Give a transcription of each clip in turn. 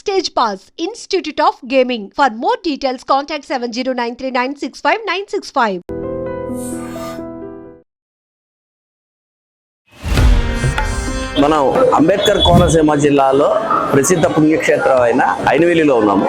Stage Pass, Institute of Gaming. For more details, contact 7093965965965. మనం అంబేద్కర్ కోనసీమ జిల్లాలో ప్రసిద్ధ పుణ్యక్షేత్రం అయిన ఐనవేలిలో ఉన్నాము.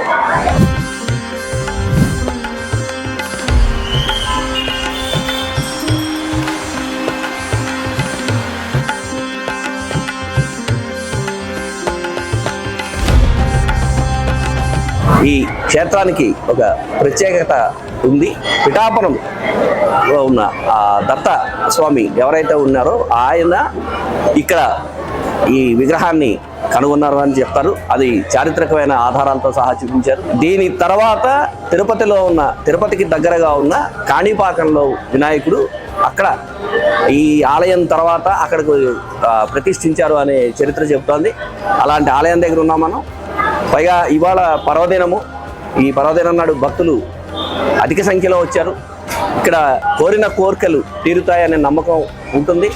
ఈ క్షేత్రానికి ఒక ప్రత్యేకత ఉంది. పిఠాపురంలో ఉన్న దత్త స్వామి ఎవరైతే ఉన్నారో ఆయన ఇక్కడ ఈ విగ్రహాన్ని కనుగొన్నారు అని చెప్తారు. అది చారిత్రకమైన ఆధారాలతో సహా చూపించారు. దీని తర్వాత తిరుపతికి దగ్గరగా ఉన్న కాణిపాకంలో వినాయకుడు అక్కడ ఈ ఆలయం తర్వాత అక్కడికి ప్రతిష్ఠించారు అనే చరిత్ర చెబుతోంది. అలాంటి ఆలయం దగ్గర ఉన్నాం మనం. పైగా ఇవాళ పర్వదినము. ఈ పర్వదినం నాడు భక్తులు అధిక సంఖ్యలో వచ్చారు. ఇక్కడ కోరిన కోరికలు తీరుతాయనే నమ్మకం ఉంటుంది.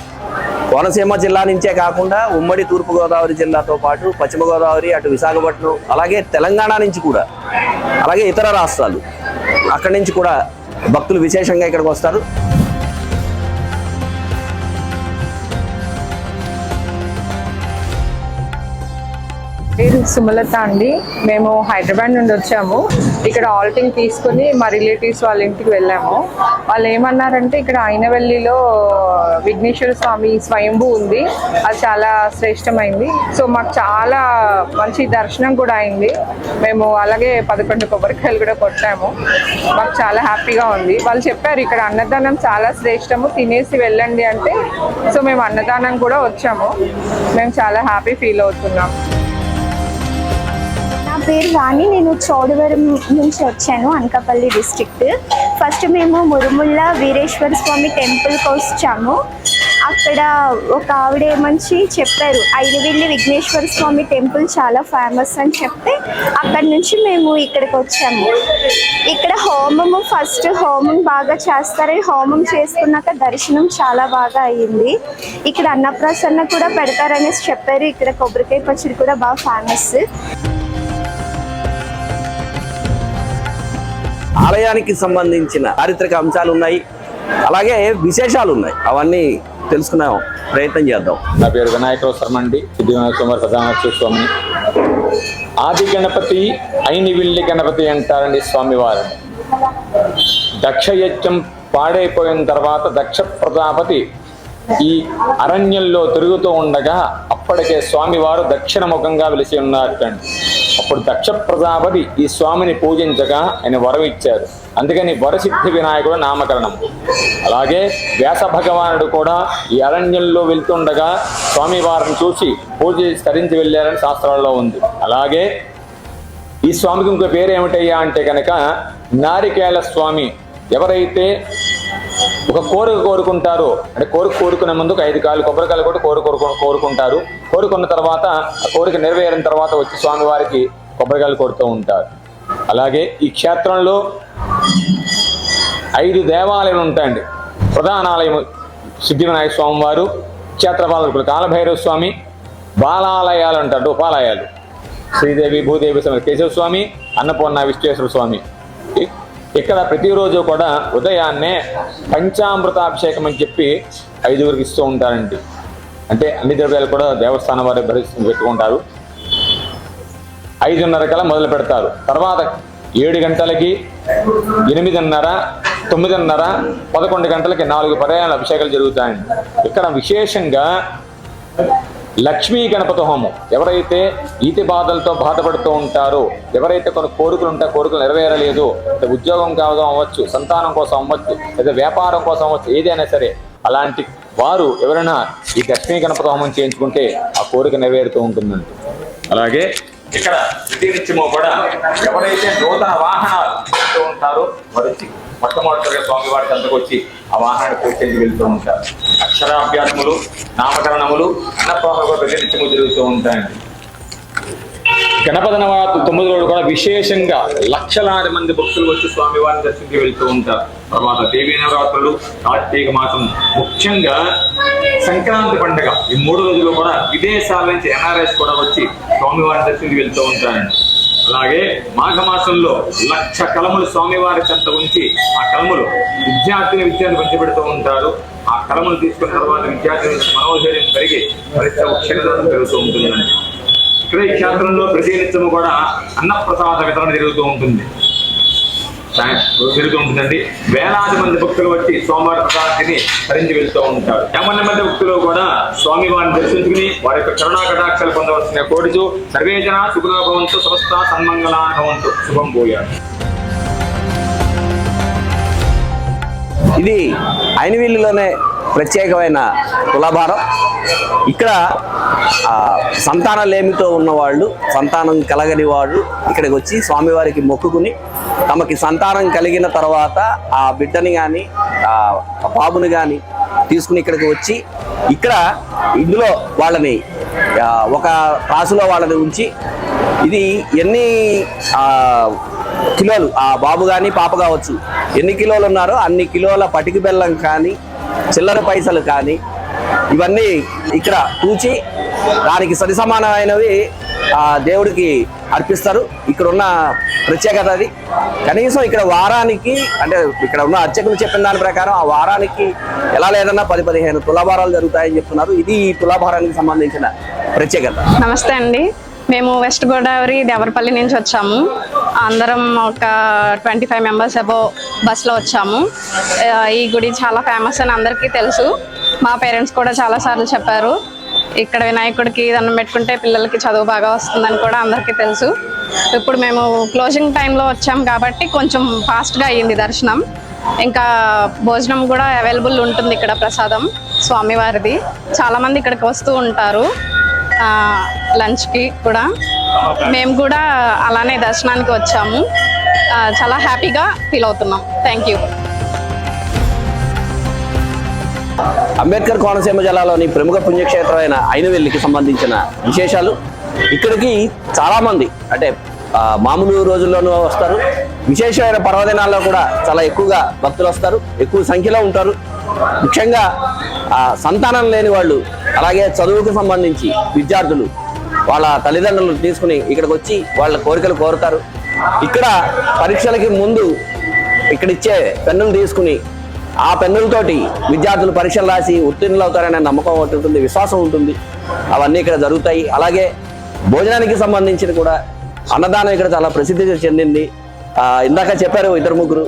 కోనసీమ జిల్లా నుంచే కాకుండా ఉమ్మడి తూర్పుగోదావరి జిల్లాతో పాటు పశ్చిమ గోదావరి, అటు విశాఖపట్నం, అలాగే తెలంగాణ నుంచి కూడా, అలాగే ఇతర రాష్ట్రాలు అక్కడి నుంచి కూడా భక్తులు విశేషంగా ఇక్కడికి వస్తారు. పేరు సుమలత అండి. మేము హైదరాబాద్ నుండి వచ్చాము. ఇక్కడ ఆల్టింగ్ తీసుకుని మా రిలేటివ్స్ వాళ్ళ ఇంటికి వెళ్ళాము. వాళ్ళు ఏమన్నారంటే ఇక్కడ ఐనవెల్లిలో విఘ్నేశ్వర స్వామి స్వయంభూ ఉంది, అది చాలా శ్రేష్టమైంది. సో మాకు చాలా మంచి దర్శనం కూడా అయింది. మేము అలాగే 11 కొబ్బరికాయలు కూడా కొట్టాము. మాకు చాలా హ్యాపీగా ఉంది. వాళ్ళు చెప్పారు ఇక్కడ అన్నదానం చాలా శ్రేష్టము, తినేసి వెళ్ళండి అంటే. సో మేము అన్నదానం కూడా వచ్చాము. మేము చాలా హ్యాపీ ఫీల్ అవుతున్నాం. నా పేరు వాణి. నేను చౌడవరం నుంచి వచ్చాను, అనకాపల్లి డిస్ట్రిక్ట్. ఫస్ట్ మేము మురుముళ్ళ వీరేశ్వర స్వామి టెంపుల్కి వచ్చాము. అక్కడ ఒక ఆవిడ ఏమంచి చెప్పారు, ఐనవేలి విఘ్నేశ్వర స్వామి టెంపుల్ చాలా ఫేమస్ అని చెప్తే అక్కడి నుంచి మేము ఇక్కడికి వచ్చాము. ఇక్కడ ఫస్ట్ హోమం బాగా చేస్తారు. హోమం చేసుకున్నాక దర్శనం చాలా బాగా అయ్యింది. ఇక్కడ అన్నప్రసన్న కూడా పెడతారనేసి చెప్పారు. ఇక్కడ కొబ్బరికాయ పచ్చడి కూడా బాగా ఫేమస్. ఆలయానికి సంబంధించిన చారిత్రక అంశాలు ఉన్నాయి, అలాగే విశేషాలు ఉన్నాయి. అవన్నీ తెలుసుకునే ప్రయత్నం చేద్దాం. నా పేరు వినాయకరావు శర్మ అండి. సిద్ధివినాయక ప్రధానోత్సవ స్వామిని. ఆది గణపతి ఐనవేలి గణపతి అంటారండి స్వామివారు. దక్షయజ్ఞం పాడైపోయిన తర్వాత దక్ష ప్రజాపతి ఈ అరణ్యంలో తిరుగుతూ ఉండగా అప్పటికే స్వామివారు దక్షిణ ముఖంగా వెలిసి ఉన్నారటండి. అప్పుడు దక్ష ప్రజాపతి ఈ స్వామిని పూజించగా ఆయన వరం ఇచ్చారు. అందుకని వరసిద్ధి వినాయకుడు నామకరణం. అలాగే వ్యాస భగవానుడు కూడా ఈ అరణ్యంలో వెళ్తుండగా స్వామివారిని చూసి పూజ తరించి వెళ్ళారని శాస్త్రాల్లో ఉంది. అలాగే ఈ స్వామికి ఇంకో పేరు ఏమిటయ్యా అంటే కనుక నారికేళ స్వామి. ఎవరైతే ఒక కోరిక కోరుకుంటారో, అంటే కోరుకునే ముందుకు 5 కాయలు కొబ్బరికాయలు కూడా కోరుకుంటారు. కోరుకున్న తర్వాత ఆ కోరిక నెరవేరిన తర్వాత వచ్చి స్వామివారికి కొబ్బరికాయలు కొడుతూ ఉంటారు. అలాగే ఈ క్షేత్రంలో 5 దేవాలయాలు ఉంటాయండి. ప్రధాన ఆలయం సిద్ధివినాయక స్వామి వారు, క్షేత్రపాలకులు కాలభైరవ స్వామి, బాలాలయాలు అంటారు, ఉపాలయాలు శ్రీదేవి భూదేవి సమేత కేశవ స్వామి, అన్నపూర్ణ విశ్వేశ్వర స్వామి. ఇక్కడ ప్రతిరోజు కూడా ఉదయాన్నే పంచామృతాభిషేకం అని చెప్పి 5గురికి ఇస్తూ ఉంటారండి. అంటే అన్ని ద్రవ్యాలు కూడా దేవస్థానం వారు పెట్టుకుంటారు. 5:30 కల్లా మొదలు పెడతారు. తర్వాత 7 గంటలకి, 8:30, 9:30, 11 గంటలకి 4 పర్యాయాల అభిషేకాలు జరుగుతాయండి. ఇక్కడ విశేషంగా లక్ష్మీ గణపతి హోమం. ఎవరైతే ఈతి బాధలతో బాధపడుతూ ఉంటారో, ఎవరైతే కొన్ని కోరికలు ఉంటే కోరికలు నెరవేరలేదు, ఉద్యోగం కోసం అవ్వచ్చు, సంతానం కోసం అవ్వచ్చు, లేదా వ్యాపారం కోసం అవ్వచ్చు, ఏదైనా సరే అలాంటి వారు ఎవరైనా ఈ లక్ష్మీ గణపతి హోమం చేయించుకుంటే ఆ కోరిక నెరవేరుతూ ఉంటుందండి. అలాగే ఇక్కడ ప్రతినిత్యము కూడా ఎవరైతే నూతన వాహనాలు ఉంటారో వారు మొట్టమొదటిగా స్వామివారి చెంతకు వచ్చి ఆ వాహనాన్ని పూర్తి వెళ్తూ ఉంటారు. అక్షరాభ్యాసములు, నామకరణములు, అన్నప్రాసనలు ప్రతినిత్యము జరుగుతూ ఉంటాయండి. గణపతి నవరాత్రి 9 రోజులు కూడా విశేషంగా లక్షలాది మంది భక్తులు వచ్చి స్వామివారిని దర్శించి వెళ్తూ ఉంటారు. తర్వాత దేవీ నవరాత్రులు, కార్తీక మాసం, ముఖ్యంగా సంక్రాంతి పండుగ, ఈ 3 రోజులు కూడా విదేశాల నుంచి NRS కూడా వచ్చి స్వామివారిని దర్శించి వెళ్తూ ఉంటారండి. అలాగే మాఘమాసంలో 1,00,000 కలములు స్వామివారి చెంత ఉంచి ఆ కలములు విద్యార్థిని పంచిపెడుతూ ఉంటారు. ఆ కలములు తీసుకున్న తర్వాత విద్యార్థి మనోధైర్యం పెరిగి క్షణదం పెరుగుతూ ఉంటుందండి. ఇక్కడ ఈ క్షేత్రంలో ప్రతి నిత్యము కూడా అన్నప్రసాద వితరణ జరుగుతూ ఉంటుందండి. వేలాది మంది భక్తులు వచ్చి స్వామివారి ప్రసాదాన్ని ధరించి వెళ్తూ ఉంటారు. 50 మంది భక్తులు కూడా స్వామివారిని దర్శించుకుని వారి యొక్క కరుణా కటాక్షాలు పొందవలసిన కోరుచు సర్వే జన సుఖినో భవంతు సమస్త సన్మంగళా భవంతు శుభం భూయాత్. ఇది ఐనవిల్లులోనే ప్రత్యేకమైన తులాభారం. ఇక్కడ సంతానలేమితో ఉన్నవాళ్ళు, సంతానం కలగని వాళ్ళు ఇక్కడికి వచ్చి స్వామివారికి మొక్కుకుని తమకి సంతానం కలిగిన తర్వాత ఆ బిడ్డని కానీ ఆ బాబుని కానీ తీసుకుని ఇక్కడికి వచ్చి ఇక్కడ ఇందులో వాళ్ళని ఒక కాసులో వాళ్ళని ఉంచి ఇది ఎన్ని కిలోలు ఆ బాబు కానీ పాప కావచ్చు ఎన్ని కిలోలు ఉన్నారో అన్ని కిలోల పటికి బెల్లం కానీ చిల్లర పైసలు కానీ ఇవన్నీ ఇక్కడ తూచి దానికి సరి సమానమైనవి దేవుడికి అర్పిస్తారు. ఇక్కడ ఉన్న ప్రత్యేకత అది. కనీసం ఇక్కడ వారానికి అంటే ఇక్కడ ఉన్న అర్చకులు చెప్పిన దాని ప్రకారం ఆ వారానికి ఎలా లేదన్నా 10-15 తులాభారాలు జరుగుతాయని చెప్తున్నారు. ఇది ఈ తులాభారానికి సంబంధించిన ప్రత్యేకత. నమస్తే అండి, మేము వెస్ట్ గోదావరి దేవరపల్లి నుంచి వచ్చాము. అందరం ఒక 25 మెంబర్స్ అబోవ్ బస్లో వచ్చాము. ఈ గుడి చాలా ఫేమస్ అని అందరికీ తెలుసు. మా పేరెంట్స్ కూడా చాలాసార్లు చెప్పారు. ఇక్కడ వినాయకుడికి దండం పెట్టుకుంటే పిల్లలకి చదువు బాగా వస్తుందని కూడా అందరికీ తెలుసు. ఇప్పుడు మేము క్లోజింగ్ టైంలో వచ్చాం కాబట్టి కొంచెం ఫాస్ట్గా అయ్యింది దర్శనం. ఇంకా భోజనం కూడా అవైలబుల్ ఉంటుంది ఇక్కడ, ప్రసాదం స్వామివారిది. చాలామంది ఇక్కడికి వస్తూ ఉంటారు లంచ్కి కూడా. మేము కూడా అలానే దర్శనానికి వచ్చాము. చాలా హ్యాపీగా ఫీల్ అవుతున్నాం. Thank you. అంబేద్కర్ కోనసీమ జిల్లాలోని ప్రముఖ పుణ్యక్షేత్రమైన ఐనవెల్లికి సంబంధించిన విశేషాలు. ఇక్కడికి చాలామంది అంటే మామూలు రోజుల్లోనూ వస్తారు, విశేషమైన పర్వదినాల్లో కూడా చాలా ఎక్కువగా భక్తులు వస్తారు, ఎక్కువ సంఖ్యలో ఉంటారు. ముఖ్యంగా సంతానం లేని వాళ్ళు, అలాగే చదువుకు సంబంధించి విద్యార్థులు వాళ్ళ తల్లిదండ్రులు తీసుకుని ఇక్కడికి వచ్చి వాళ్ళ కోరికలు కోరుతారు. ఇక్కడ పరీక్షలకి ముందు ఇక్కడ ఇచ్చే పెన్నులు తీసుకుని ఆ పెన్నులతోటి విద్యార్థులు పరీక్షలు రాసి ఉత్తీర్ణులు అవుతారనే నమ్మకం ఒకటి ఉంటుంది, విశ్వాసం ఉంటుంది. అవన్నీ ఇక్కడ జరుగుతాయి. అలాగే భోజనానికి సంబంధించిన కూడా అన్నదానం ఇక్కడ చాలా ప్రసిద్ధి చెందింది. ఇందాక చెప్పారు 2-3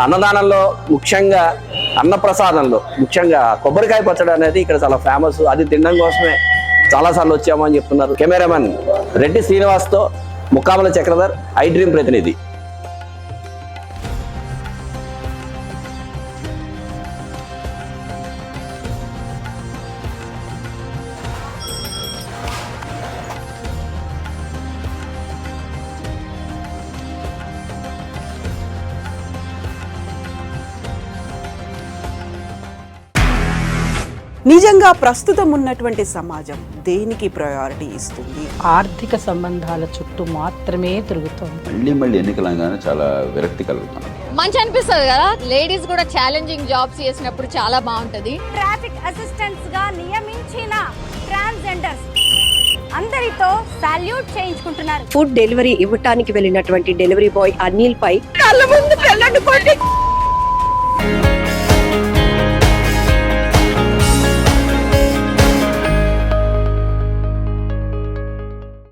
అన్నదానంలో ముఖ్యంగా అన్నప్రసాదంలో ముఖ్యంగా కొబ్బరికాయ పచ్చడి అనేది ఇక్కడ చాలా ఫేమస్. అది తినడం కోసమే చాలాసార్లు వచ్చామని చెప్తున్నారు. కెమెరామెన్ రెడ్డి శ్రీనివాస్తో ముక్కామల చక్రధర్, ఐ డ్రీమ్ ప్రతినిధి. నిజంగా ప్రస్తుతం ఉన్నటువంటి సమాజం దేనికి ప్రయారిటీ ఇస్తుంది? ఆర్థిక సంబంధాల చుట్టూ మాత్రమే తిరుగుతుంది. మళ్ళీ ఎన్నికలంగానే చాలా విరక్తి కలుగుతాం. మంచి అనిపిస్తుంది కదా, లేడీస్ కూడా ఛాలెంజింగ్ జాబ్స్ చేసినప్పుడు చాలా బాగుంటది. ట్రాఫిక్ అసిస్టెంట్స్ గా నియమించిన ట్రాన్స్జెండర్స్ అందరితో సాల్యూట్ చేయించుకుంటున్నారు. ఫుడ్ డెలివరీ ఇవ్వటానికి వెళ్ళినటువంటి డెలివరీ బాయ్ అనిల్ పై కళ్ళ ముందు